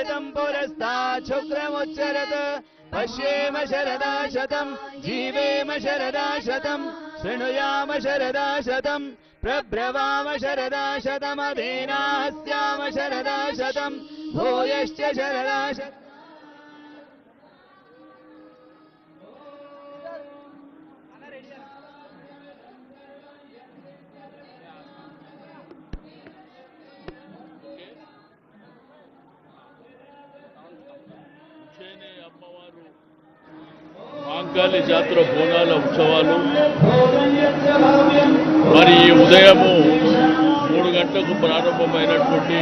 ऋतं पुरस्तात् शुक्रमुच्चरत् पश्येम शरदा शतं जीवेम शरदा शतं शृणुयाम शरदा शतं प्रब्रवाम शरदा शतमधीनास्याम शरदा शतं भूयश्च शरदा शतं మాంకాళి జాతర బోనాల ఉత్సవాలు మరి ఉదయము 3 గంటలకు ప్రారంభమైనటువంటి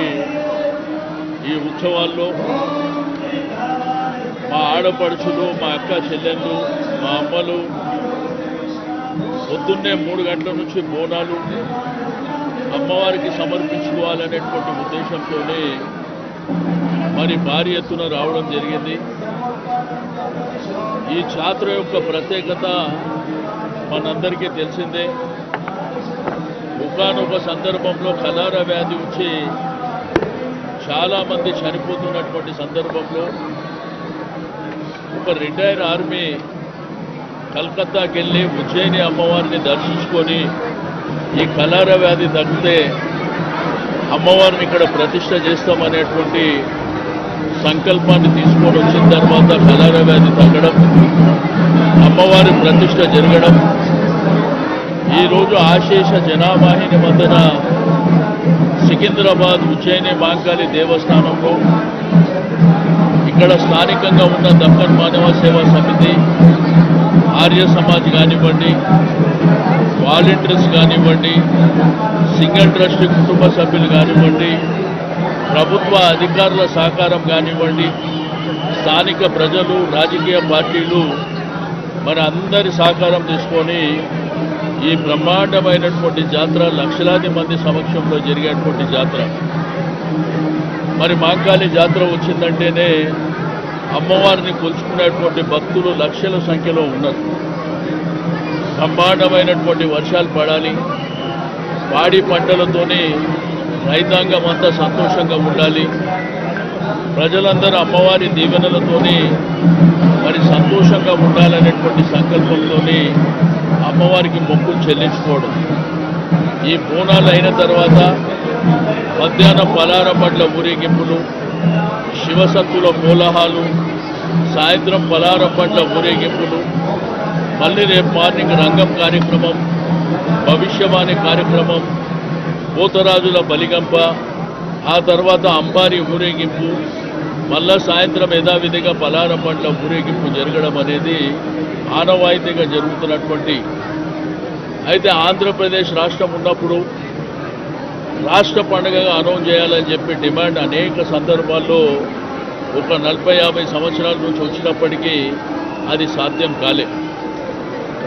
ఈ ఉత్సవాల్లో మా ఆడపడుచులు, మా అక్క చెల్లెళ్ళు, మా అమ్మలు పొద్దున్నే 3 గంటల నుంచి బోనాలు అమ్మవారికి సమర్పించుకోవాలనేటువంటి ఉద్దేశంతోనే మరి భారీ ఎత్తున రావడం జరిగింది. ఈ జాతర యొక్క ప్రత్యేకత మనందరికీ తెలిసిందే. ఒకానొక సందర్భంలో కలారా వ్యాధి వచ్చి చాలామంది చనిపోతున్నటువంటి సందర్భంలో ఒక రిటైర్ ఆర్మీ కలకత్తాకి వెళ్ళి ఉజ్జయిని అమ్మవారిని దర్శించుకొని ఈ కలారా వ్యాధి తగ్గితే అమ్మవారిని ఇక్కడ ప్రతిష్ఠ చేస్తామనేటువంటి సంకల్పాన్ని తీసుకొని వచ్చిన తర్వాత కలారా వ్యాధి తగ్గడం, అమ్మవారి ప్రతిష్ఠ జరగడం, ఈరోజు ఆశేష జనావాహిని మధ్యన సికింద్రాబాద్ ఉజ్జయిని మాంకాళి దేవస్థానంలో ఇక్కడ స్థానికంగా ఉన్న దక్కన్ మానవ సేవా సమితి, ఆర్య సమాజ్ కానివ్వండి, వాలంటీర్స్ కానివ్వండి, సింగిల్ ట్రస్ట్ కుటుంబ సభ్యులు కానివ్వండి, ప్రభుత్వ అధికారుల సహకారం కానివ్వండి, స్థానిక ప్రజలు, రాజకీయ పార్టీలు మరి అందరి సహకారం తీసుకొని ఈ బ్రహ్మాండమైనటువంటి జాతర లక్షలాది మంది సమక్షంలో జరిగేటువంటి జాతర. మరి మాంకాళి జాతర వచ్చిందంటేనే అమ్మవారిని కొలుచుకునేటువంటి భక్తులు లక్షల సంఖ్యలో ఉన్నారు. బ్రహ్మాండమైనటువంటి వర్షాలు పడాలి, పాడి పంటలతోనే రైతాంగం అంతా సంతోషంగా ఉండాలి, ప్రజలందరూ అమ్మవారి దీవెనలతోనే మరి సంతోషంగా ఉండాలనేటువంటి సంకల్పంతోనే అమ్మవారికి మొక్కులు చెల్లించుకోవడం. ఈ బోనాలు అయిన తర్వాత మధ్యాహ్నం పలారం పట్ల ఊరేగింపులు, శివసత్తుల కోలాహాలు, సాయంత్రం పలారం పట్ల ఊరేగింపులు, మళ్ళీ రేపు మార్నింగ్ రంగం కార్యక్రమం, భవిష్యవాణి కార్యక్రమం, పోతరాజుల బలిగంప, ఆ తర్వాత అంబారి ఊరేగింపు, మళ్ళా సాయంత్రం యథావిధిగా పలారం పట్ల ఊరేగింపు జరగడం అనేది ఆనవాయితీగా జరుగుతున్నటువంటి. అయితే ఆంధ్రప్రదేశ్ రాష్ట్రం ఉన్నప్పుడు రాష్ట్ర పండుగగా అనౌన్స్ చేయాలని చెప్పి డిమాండ్ అనేక సందర్భాల్లో ఒక 40-50 సంవత్సరాల నుంచి వచ్చినప్పటికీ అది సాధ్యం కాలే.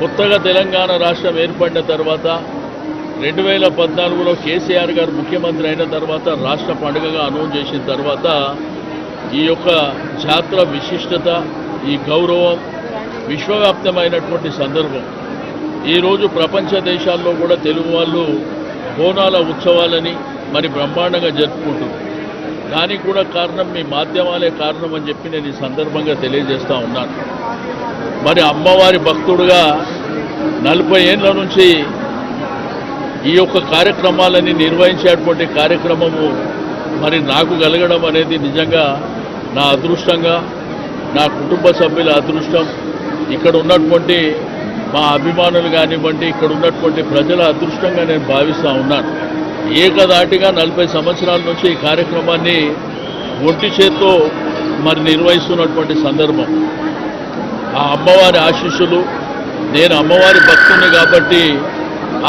కొత్తగా తెలంగాణ రాష్ట్రం ఏర్పడిన తర్వాత 2014లో కేసీఆర్ గారు ముఖ్యమంత్రి అయిన తర్వాత రాష్ట్ర పండుగగా అనౌన్స్ చేసిన తర్వాత ఈ యొక్క జాతర విశిష్టత, ఈ గౌరవం విశ్వవ్యాప్తమైనటువంటి సందర్భం. ఈరోజు ప్రపంచ దేశాల్లో కూడా తెలుగు వాళ్ళు బోనాల ఉత్సవాలని మరి బ్రహ్మాండంగా జరుపుకుంటున్నారు. దానికి కూడా కారణం మీ మాధ్యమాలే కారణం అని చెప్పి నేను ఈ సందర్భంగా తెలియజేస్తూ ఉన్నాను. మరి అమ్మవారి భక్తుడుగా 40 ఏళ్ళ నుంచి ఈ యొక్క కార్యక్రమాలని నిర్వహించేటువంటి కార్యక్రమము మరి నాకు కలగడం అనేది నిజంగా నా అదృష్టంగా, నా కుటుంబ సభ్యుల అదృష్టం, ఇక్కడ ఉన్నటువంటి మా అభిమానులు కానివ్వండి, ఇక్కడ ఉన్నటువంటి ప్రజల అదృష్టంగా నేను భావిస్తూ ఉన్నాను. ఏకదాటిగా 40 సంవత్సరాల నుంచి ఈ కార్యక్రమాన్ని ఒంటి చేత్తో మరి నిర్వహిస్తున్నటువంటి సందర్భం. ఆ అమ్మవారి ఆశీస్సులు, నేను అమ్మవారి భక్తుని కాబట్టి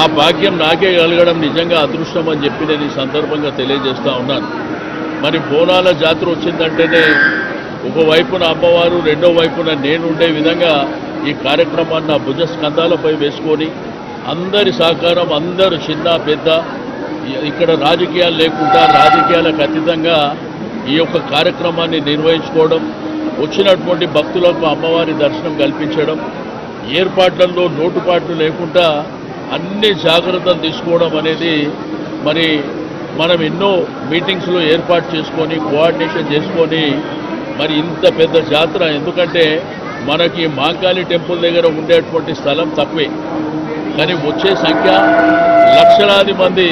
ఆ భాగ్యం నాకే కలగడం నిజంగా అదృష్టం అని చెప్పి నేను ఈ సందర్భంగా తెలియజేస్తూ ఉన్నాను. మరి బోనాల జాతర వచ్చిందంటేనే ఒకవైపున అమ్మవారు, రెండో వైపున నేను ఉండే విధంగా ఈ కార్యక్రమాన్ని నా భుజ స్కంధాలపై వేసుకొని అందరి సహకారం, అందరూ చిన్న పెద్ద, ఇక్కడ రాజకీయాలు లేకుండా రాజకీయాలకు అతీతంగా ఈ యొక్క కార్యక్రమాన్ని నిర్వహించుకోవడం, వచ్చినటువంటి భక్తులకు అమ్మవారి దర్శనం కల్పించడం, ఏర్పాట్లలో లోటుపాట్లు లేకుండా అన్ని జాగ్రత్తలు తీసుకోవడం అనేది మరి మనం ఎన్నో మీటింగ్స్లో ఏర్పాటు చేసుకొని కోఆర్డినేషన్ చేసుకొని మరి ఇంత పెద్ద జాతర, ఎందుకంటే మనకి మాంకాళి టెంపుల్ దగ్గర ఉండేటువంటి స్థలం తక్కువే, కానీ వచ్చే సంఖ్య లక్షలాది మంది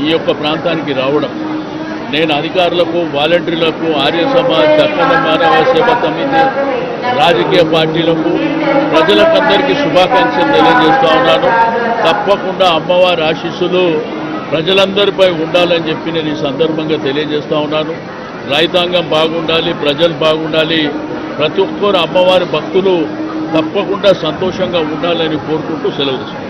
ఈ యొక్క ప్రాంతానికి రావడం, నేను అధికారులకు, వాలంటీర్లకు, ఆర్య సమాజ్, దక్కన మానవ సేవ సమితి, రాజకీయ పార్టీలకు, ప్రజలకందరికీ శుభాకాంక్షలు తెలియజేస్తా ఉన్నాను. తప్పకుండా అమ్మవారి ఆశీస్సులు ప్రజలందరిపై ఉండాలని చెప్పి నేను ఈ సందర్భంగా తెలియజేస్తా ఉన్నాను. రైతాంగం బాగుండాలి, ప్రజలు బాగుండాలి, ప్రతి ఒక్కరు అమ్మవారి భక్తులు తప్పకుండా సంతోషంగా ఉండాలని కోరుకుంటూ సెలవు తీసుకుంటాను.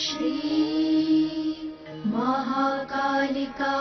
श्री महाकालिका